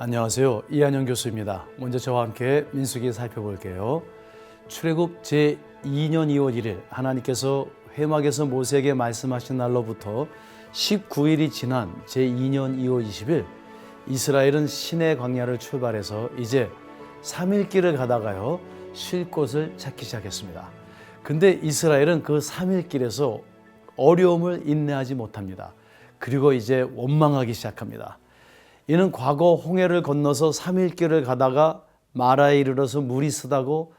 안녕하세요. 이한영 교수입니다. 먼저 저와 함께 민수기 살펴볼게요. 출애굽 제2년 2월 1일 하나님께서 회막에서 모세에게 말씀하신 날로부터 19일이 지난 제2년 2월 20일 이스라엘은 시내 광야를 출발해서 이제 3일 길을 가다가요 쉴 곳을 찾기 시작했습니다. 근데 이스라엘은 그 3일 길에서 어려움을 인내하지 못합니다. 그리고 이제 원망하기 시작합니다. 이는 과거 홍해를 건너서 3일 길을 가다가 마라에 이르러서 물이 쓰다고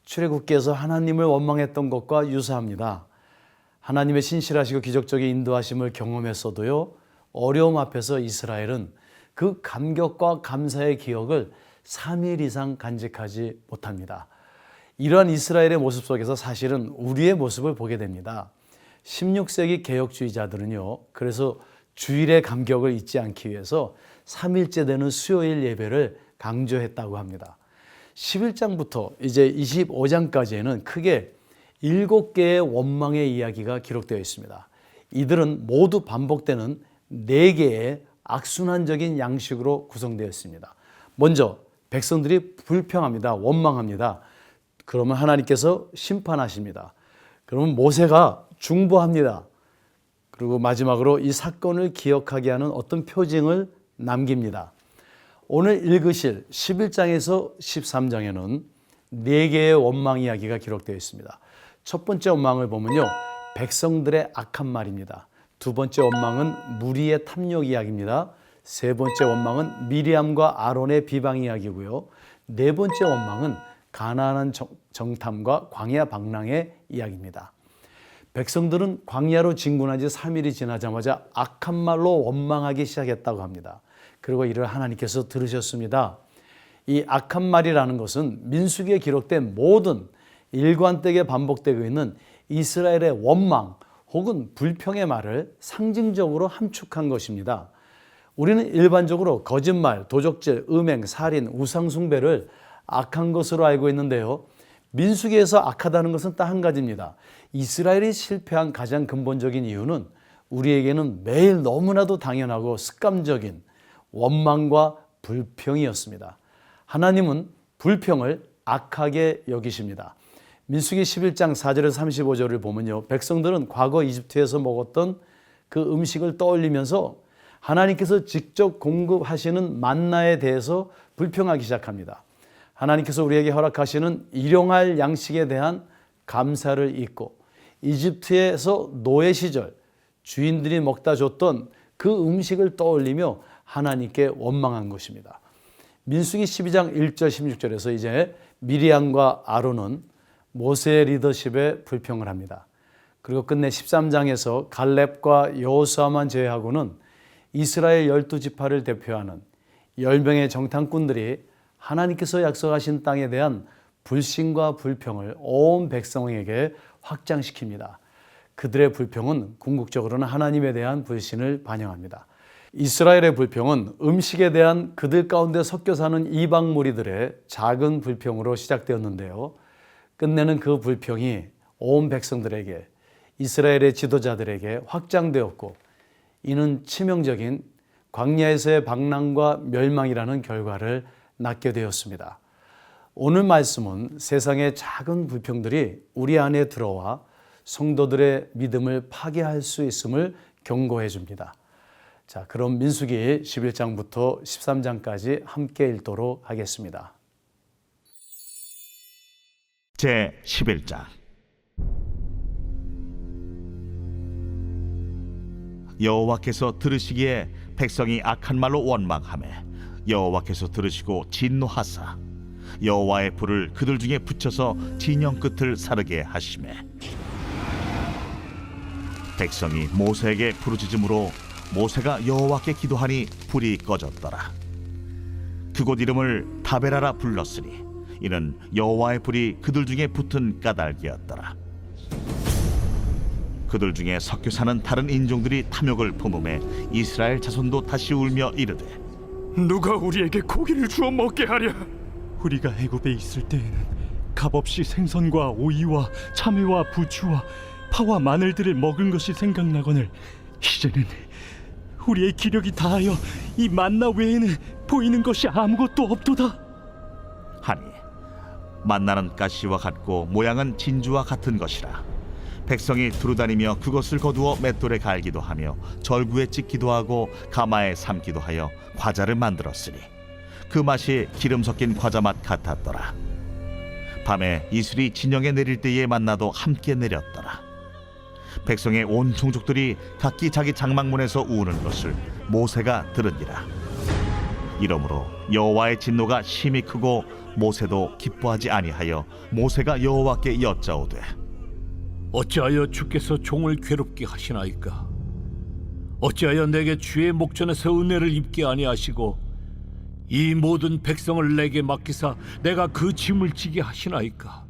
출애굽기에서 하나님을 원망했던 것과 유사합니다. 하나님의 신실하시고 기적적인 인도하심을 경험했어도요 어려움 앞에서 이스라엘은 그 감격과 감사의 기억을 3일 이상 간직하지 못합니다. 이러한 이스라엘의 모습 속에서 사실은 우리의 모습을 보게 됩니다. 16세기 개혁주의자들은요 그래서 주일의 감격을 잊지 않기 위해서 3일째 되는 수요일 예배를 강조했다고 합니다. 11장부터 이제 25장까지에는 크게 7개의 원망의 이야기가 기록되어 있습니다. 이들은 모두 반복되는 4개의 악순환적인 양식으로 구성되어 있습니다. 먼저 백성들이 불평합니다. 원망합니다. 그러면 하나님께서 심판하십니다. 그러면 모세가 중보합니다. 그리고 마지막으로 이 사건을 기억하게 하는 어떤 표징을 남깁니다. 오늘 읽으실 11장에서 13장에는 4개의 원망 이야기가 기록되어 있습니다. 첫 번째 원망을 보면요 백성들의 악한 말입니다. 두 번째 원망은 무리의 탐욕 이야기입니다. 세 번째 원망은 미리암과 아론의 비방 이야기고요. 네 번째 원망은 가나안 정탐과 광야 방랑의 이야기입니다. 백성들은 광야로 진군한 지 3일이 지나자마자 악한 말로 원망하기 시작했다고 합니다. 그리고 이를 하나님께서 들으셨습니다. 이 악한 말이라는 것은 민수기에 기록된 모든 일관되게 반복되고 있는 이스라엘의 원망 혹은 불평의 말을 상징적으로 함축한 것입니다. 우리는 일반적으로 거짓말, 도적질, 음행, 살인, 우상숭배를 악한 것으로 알고 있는데요. 민수기에서 악하다는 것은 딱 한 가지입니다. 이스라엘이 실패한 가장 근본적인 이유는 우리에게는 매일 너무나도 당연하고 습관적인 원망과 불평이었습니다. 하나님은 불평을 악하게 여기십니다. 민수기 11장 4절에서 35절을 보면요. 백성들은 과거 이집트에서 먹었던 그 음식을 떠올리면서 하나님께서 직접 공급하시는 만나에 대해서 불평하기 시작합니다. 하나님께서 우리에게 허락하시는 일용할 양식에 대한 감사를 잊고 이집트에서 노예 시절 주인들이 먹다 줬던 그 음식을 떠올리며 하나님께 원망한 것입니다. 민수기 12장 1절 16절에서 이제 미리암과 아론은 모세의 리더십에 불평을 합니다. 그리고 끝내 13장에서 갈렙과 여호수아만 제외하고는 이스라엘 12지파를 대표하는 10명의 정탐꾼들이 하나님께서 약속하신 땅에 대한 불신과 불평을 온 백성에게 확장시킵니다. 그들의 불평은 궁극적으로는 하나님에 대한 불신을 반영합니다. 이스라엘의 불평은 음식에 대한 그들 가운데 섞여 사는 이방 무리들의 작은 불평으로 시작되었는데요. 끝내는 그 불평이 온 백성들에게 이스라엘의 지도자들에게 확장되었고 이는 치명적인 광야에서의 방랑과 멸망이라는 결과를 낳게 되었습니다. 오늘 말씀은 세상의 작은 불평들이 우리 안에 들어와 성도들의 믿음을 파괴할 수 있음을 경고해 줍니다. 자, 그럼 민수기 11장부터 13장까지 함께 읽도록 하겠습니다. 제 11장. 여호와께서 들으시기에 백성이 악한 말로 원망하매 여호와께서 들으시고 진노하사 여호와의 불을 그들 중에 붙여서 진영 끝을 사르게 하시매 백성이 모세에게 부르짖음으로 모세가 여호와께 기도하니 불이 꺼졌더라. 그곳 이름을 다베라라 불렀으니 이는 여호와의 불이 그들 중에 붙은 까닭이었더라. 그들 중에 섞여 사는 다른 인종들이 탐욕을 품음에 이스라엘 자손도 다시 울며 이르되 누가 우리에게 고기를 주어 먹게 하랴? 우리가 애굽에 있을 때에는 값없이 생선과 오이와 참외와 부추와 파와 마늘들을 먹은 것이 생각나거늘 이제는 우리의 기력이 다하여 이 만나 외에는 보이는 것이 아무것도 없도다. 하니 만나는 가시와 같고 모양은 진주와 같은 것이라. 백성이 두루다니며 그것을 거두어 맷돌에 갈기도 하며 절구에 찍기도 하고 가마에 삶기도 하여 과자를 만들었으니 그 맛이 기름 섞인 과자 맛 같았더라. 밤에 이슬이 진영에 내릴 때에 만나도 함께 내렸더라. 백성의 온 종족들이 각기 자기 장막문에서 우는 것을 모세가 들으니라. 이러므로 여호와의 진노가 심히 크고 모세도 기뻐하지 아니하여 모세가 여호와께 여짜오되 어찌하여 주께서 종을 괴롭게 하시나이까? 어찌하여 내게 주의 목전에서 은혜를 입게 아니하시고 이 모든 백성을 내게 맡기사 내가 그 짐을 지게 하시나이까?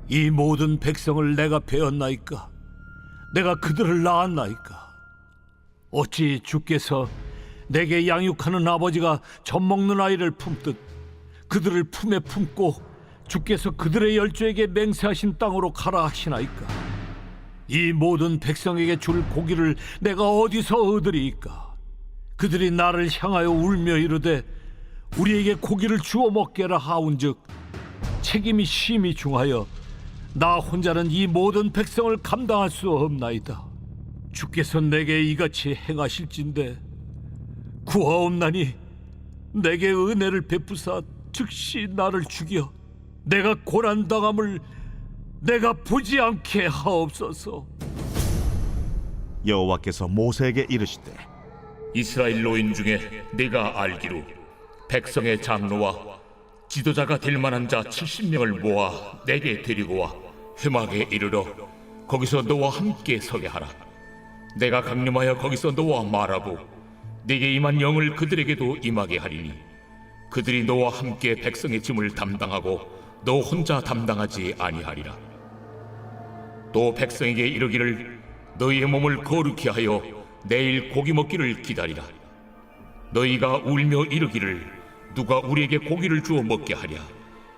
이 모든 백성을 내가 베었나이까? 내가 그들을 낳았나이까? 어찌 주께서 내게 양육하는 아버지가 젖먹는 아이를 품듯 그들을 품에 품고 주께서 그들의 열조에게 맹세하신 땅으로 가라 하시나이까? 이 모든 백성에게 줄 고기를 내가 어디서 얻으리이까? 그들이 나를 향하여 울며 이르되 우리에게 고기를 주어 먹게라 하온즉 책임이 심히 중하여 나 혼자는 이 모든 백성을 감당할 수 없나이다. 주께서 내게 이같이 행하실진대 구하옵나니 내게 은혜를 베푸사 즉시 나를 죽여 내가 고난당함을 내가 보지 않게 하옵소서. 여호와께서 모세에게 이르시되 이스라엘 노인 중에 네가 알기로 백성의 장로와 지도자가 될 만한 자 70명을 모아 내게 데리고 와 회막에 이르러 거기서 너와 함께 서게 하라. 내가 강림하여 거기서 너와 말하고 네게 임한 영을 그들에게도 임하게 하리니 그들이 너와 함께 백성의 짐을 담당하고 너 혼자 담당하지 아니하리라. 또 백성에게 이르기를 너희의 몸을 거룩히 하여 내일 고기 먹기를 기다리라. 너희가 울며 이르기를 누가 우리에게 고기를 주어 먹게 하랴.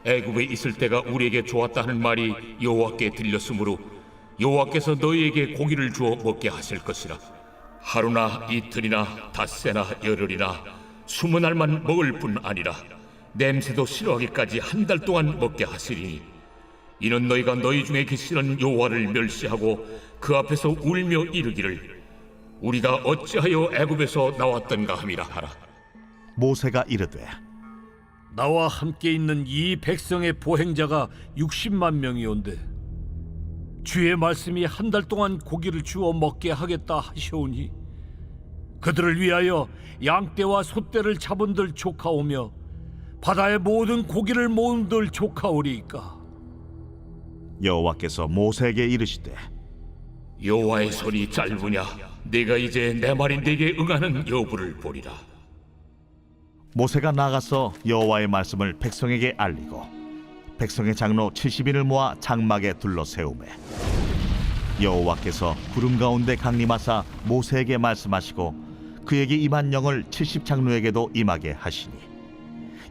애굽에 있을 때가 우리에게 좋았다 하는 말이 여호와께 들렸으므로 여호와께서 너희에게 고기를 주어 먹게 하실 것이라. 하루나 이틀이나 닷새나 열흘이나 20날만 먹을 뿐 아니라 냄새도 싫어하기까지 한 달 동안 먹게 하시리니 이는 너희가 너희 중에 계시는 여호와를 멸시하고 그 앞에서 울며 이르기를 우리가 어찌하여 애굽에서 나왔던가 함이라 하라. 모세가 이르되 나와 함께 있는 이 백성의 보행자가 60만 명이온데 주의 말씀이 한 달 동안 고기를 주어 먹게 하겠다 하시오니 그들을 위하여 양떼와 소떼를 잡은들 조카오며 바다의 모든 고기를 모은들 조카오리이까? 여호와께서 모세에게 이르시되 여호와의 손이 짧으냐 네가 이제 내 말이 네게 응하는 여부를 보리라. 모세가 나가서 여호와의 말씀을 백성에게 알리고 백성의 장로 70인을 모아 장막에 둘러 세우매 여호와께서 구름 가운데 강림하사 모세에게 말씀하시고 그에게 임한 영을 70장로에게도 임하게 하시니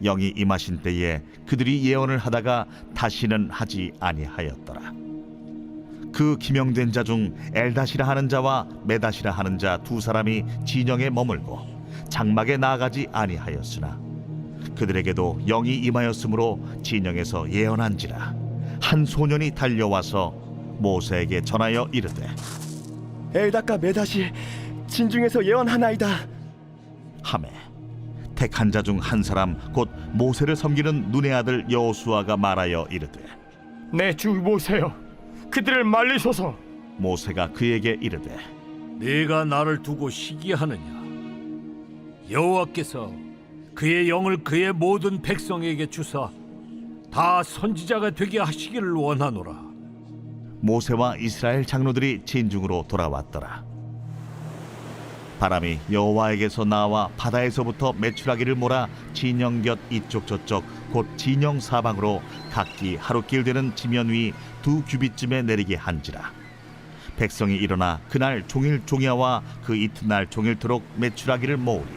영이 임하신 때에 그들이 예언을 하다가 다시는 하지 아니하였더라. 그 기명된 자 중 엘다시라 하는 자와 메다시라 하는 자 두 사람이 진영에 머물고 장막에 나아가지 아니하였으나 그들에게도 영이 임하였으므로 진영에서 예언한지라. 한 소년이 달려와서 모세에게 전하여 이르되 엘다가 메다시 진중에서 예언하나이다. 하매 택한 자 중 한 사람 곧 모세를 섬기는 눈의 아들 여호수아가 말하여 이르되 내 주 모세여, 그들을 말리소서. 모세가 그에게 이르되 네가 나를 두고 시기하느냐? 여호와께서 그의 영을 그의 모든 백성에게 주사 다 선지자가 되게 하시기를 원하노라. 모세와 이스라엘 장로들이 진중으로 돌아왔더라. 바람이 여호와에게서 나와 바다에서부터 메추라기를 몰아 진영 곁 이쪽 저쪽 곧 진영 사방으로 각기 하루길 되는 지면 위 2규빗쯤에 내리게 한지라. 백성이 일어나 그날 종일 종야와 그 이튿날 종일토록 메추라기를 모으리.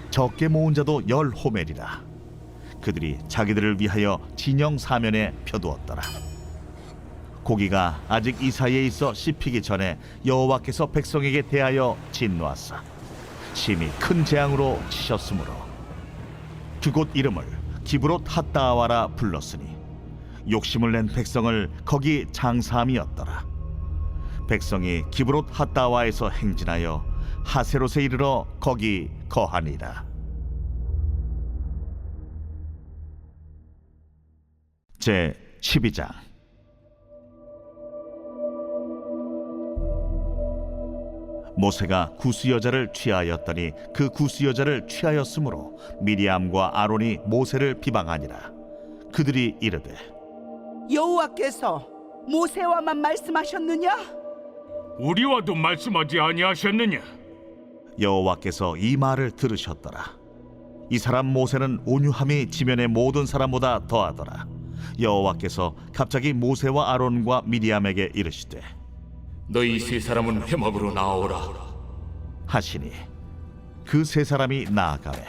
적게 모은 자도 10호멜이라. 그들이 자기들을 위하여 진영 사면에 펴두었더라. 고기가 아직 이 사이에 있어 씹히기 전에 여호와께서 백성에게 대하여 진노하사 심히 큰 재앙으로 치셨으므로 그곳 이름을 기브롯 핫다와라 불렀으니 욕심을 낸 백성을 거기 장사함이었더라. 백성이 기브롯 핫다와에서 행진하여 하세롯에 이르러 거기 거하니라. 제 12장. 모세가 구스 여자를 취하였더니 그 구스 여자를 취하였으므로 미리암과 아론이 모세를 비방하니라. 그들이 이르되 여호와께서 모세와만 말씀하셨느냐? 우리와도 말씀하지 아니하셨느냐? 여호와께서 이 말을 들으셨더라. 이 사람 모세는 온유함이 지면의 모든 사람보다 더하더라. 여호와께서 갑자기 모세와 아론과 미리암에게 이르시되 너희 세 사람은 회막으로 나오라. 하시니 그 세 사람이 나아가매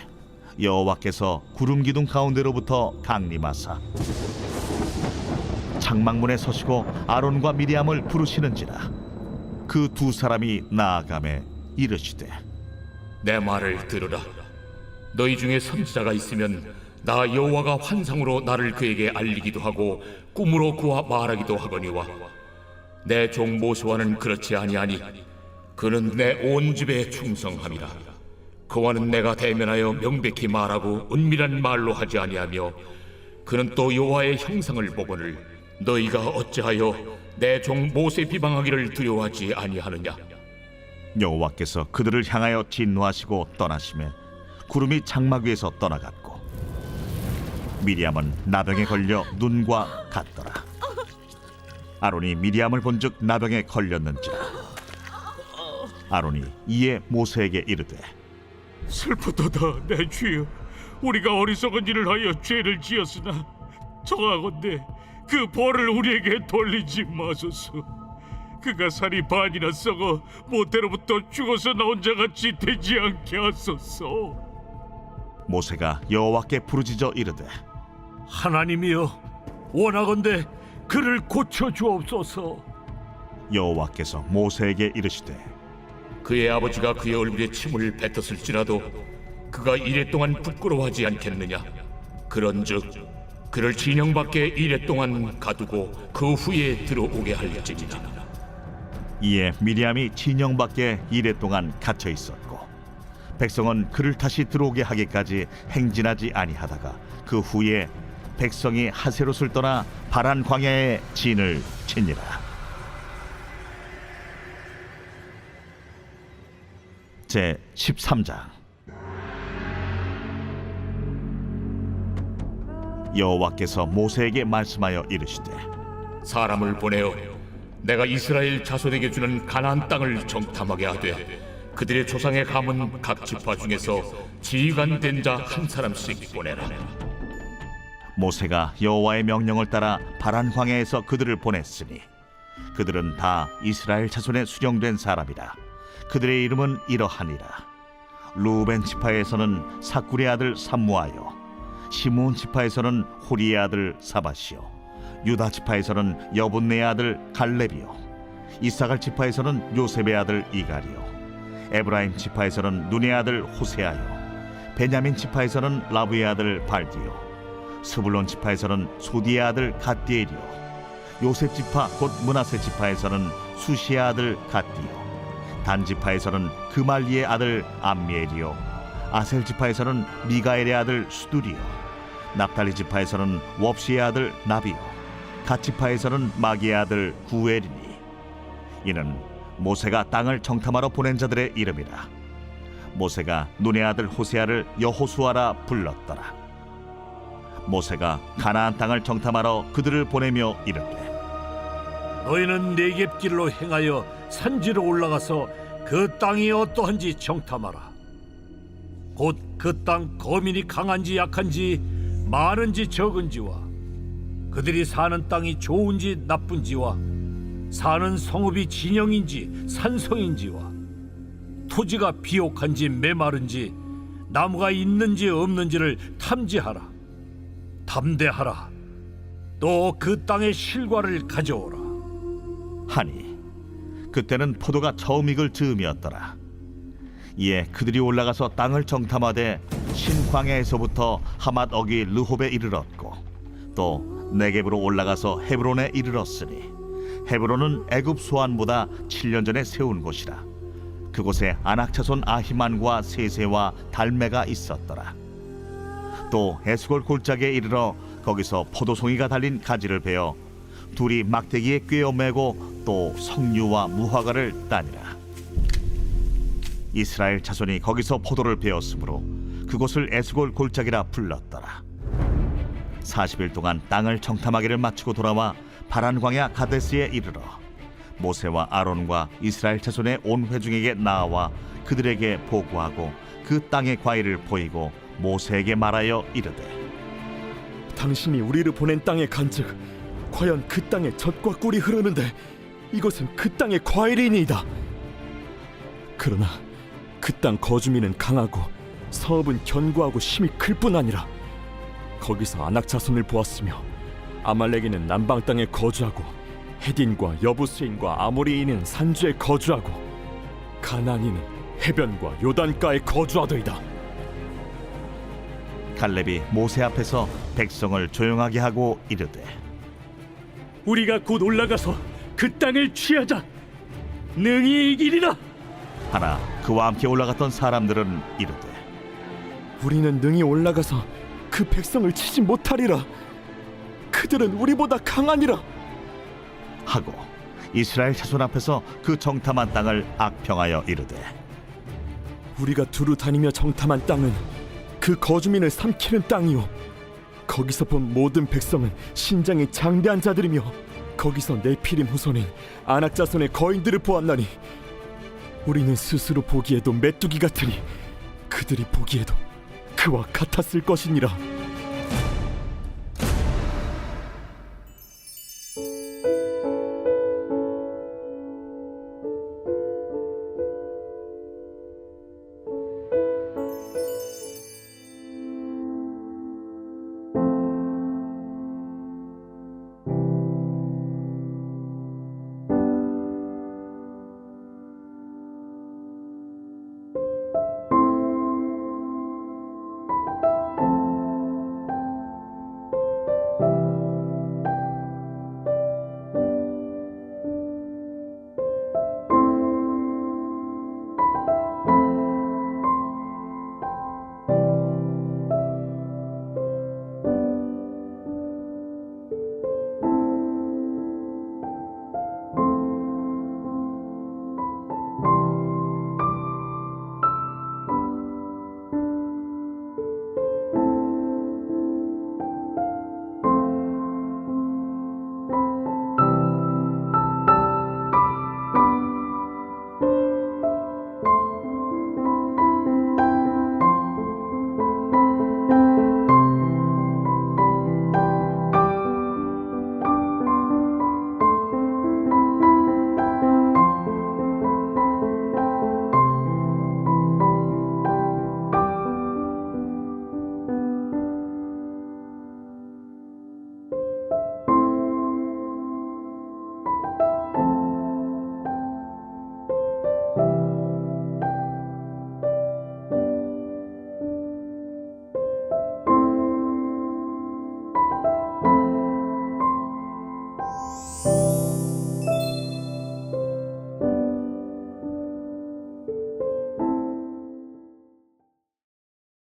여호와께서 구름 기둥 가운데로부터 강림하사 장막문에 서시고 아론과 미리암을 부르시는지라. 그 두 사람이 나아가매 이르시되 내 말을 들으라. 너희 중에 선지자가 있으면 나 여호와가 환상으로 나를 그에게 알리기도 하고 꿈으로 그와 말하기도 하거니와 내 종 모세와는 그렇지 아니하니 그는 내 온 집에 충성함이라. 그와는 내가 대면하여 명백히 말하고 은밀한 말로 하지 아니하며 그는 또 여호와의 형상을 보거늘 너희가 어찌하여 내 종 모세 비방하기를 두려워하지 아니하느냐. 여호와께서 그들을 향하여 진노하시고 떠나시매 구름이 장막 위에서 떠나갔고 미리암은 나병에 걸려 눈과 같더라. 아론이 미리암을 본즉 나병에 걸렸는지라. 아론이 이에 모세에게 이르되 슬프도다 내 주여, 우리가 어리석은 일을 하여 죄를 지었으나 청하건대 그 벌을 우리에게 돌리지 마소서. 그가 살이 반이나 썩어 모태로부터 죽어서 나온 자같이 되지 않게 하소서. 모세가 여호와께 부르짖어 이르되 하나님이여, 원하건대 그를 고쳐 주옵소서. 여호와께서 모세에게 이르시되 그의 아버지가 그의 얼굴에 침을 뱉었을지라도 그가 이래 동안 부끄러워하지 않겠느냐. 그런즉 그를 진영 밖에 이래 동안 가두고 그 후에 들어오게 할지니라. 이에 미리암이 진영 밖에 이래 동안 갇혀 있었고 백성은 그를 다시 들어오게 하기까지 행진하지 아니하다가 그 후에 백성이 하세롯을 떠나 바란 광야에 진을 치니라. 제 13장. 여호와께서 모세에게 말씀하여 이르시되 사람을 보내어 내가 이스라엘 자손에게 주는 가나안 땅을 정탐하게 하되 그들의 조상의 가문 각 지파 중에서 지휘관 된 자 한 사람씩 보내라. 모세가 여호와의 명령을 따라 바란 광야에서 그들을 보냈으니 그들은 다 이스라엘 자손에 수령된 사람이라. 그들의 이름은 이러하니라. 루벤 지파에서는 사쿠리의 아들 삼무아요, 시므온 지파에서는 호리의 아들 사바시요, 유다 지파에서는 여분네의 아들 갈렙이요, 이사갈 지파에서는 요셉의 아들 이갈이요, 에브라임 지파에서는 눈의 아들 호세아요, 베냐민 지파에서는 라브의 아들 발디요, 스불론 지파에서는 소디의 아들 갓디엘이요, 요셉 지파 곧 므낫세 지파에서는 수시의 아들 갓디요, 단 지파에서는 그말리의 아들 암미엘이요, 아셀 지파에서는 미가엘의 아들 수두리요, 납달리 지파에서는 웁시의 아들 나비요, 갓 지파에서는 마기의 아들 구엘이니 이는 모세가 땅을 정탐하러 보낸 자들의 이름이라. 모세가 눈의 아들 호세아를 여호수아라 불렀더라. 모세가 가나안 땅을 정탐하러 그들을 보내며 이르되 너희는 네겝길로 행하여 산지로 올라가서 그 땅이 어떠한지 정탐하라. 곧 그 땅 거민이 강한지 약한지 많은지 적은지와 그들이 사는 땅이 좋은지 나쁜지와 사는 성읍이 진영인지 산성인지와 토지가 비옥한지 메마른지 나무가 있는지 없는지를 탐지하라. 담대하라. 또 그 땅의 실과를 가져오라. 하니 그때는 포도가 처음 익을 즈음이었더라. 이에 그들이 올라가서 땅을 정탐하되 신광야에서부터 하맛 어기 르홉에 이르렀고 또 네겝으로 올라가서 헤브론에 이르렀으니 헤브론은 애굽 소안보다 7년 전에 세운 곳이라. 그곳에 아낙 자손 아히만과 세세와 달메가 있었더라. 또 에스골 골짜기에 이르러 거기서 포도송이가 달린 가지를 베어 둘이 막대기에 꿰어 매고 또 석류와 무화과를 따니라. 이스라엘 자손이 거기서 포도를 베었으므로 그곳을 에스골 골짜기라 불렀더라. 40일 동안 땅을 정탐하기를 마치고 돌아와 바란 광야 가데스에 이르러 모세와 아론과 이스라엘 자손의 온 회중에게 나와 그들에게 보고하고 그 땅의 과일을 보이고 모세에게 말하여 이르되 당신이 우리를 보낸 땅에 간즉 과연 그 땅에 젖과 꿀이 흐르는데 이것은 그 땅의 과일이니이다. 그러나 그 땅 거주민은 강하고 성읍은 견고하고 힘이 클 뿐 아니라 거기서 아낙 자손을 보았으며 아말렉인은 남방 땅에 거주하고 헤딘과 여부스인과 아모리인은 산주에 거주하고 가나안인은 해변과 요단가에 거주하더이다. 갈렙이 모세 앞에서 백성을 조용하게 하고 이르되 우리가 곧 올라가서 그 땅을 취하자. 능히 이기리라. 하나 그와 함께 올라갔던 사람들은 이르되 우리는 능히 올라가서 그 백성을 치지 못하리라. 그들은 우리보다 강하니라. 하고 이스라엘 자손 앞에서 그 정탐한 땅을 악평하여 이르되 우리가 두루 다니며 정탐한 땅은 그 거주민을 삼키는 땅이요 거기서 본 모든 백성은 신장이 장대한 자들이며 거기서 네피림 후손인 아낙 자손의 거인들을 보았나니 우리는 스스로 보기에도 메뚜기 같으니 그들이 보기에도 그와 같았을 것이니라.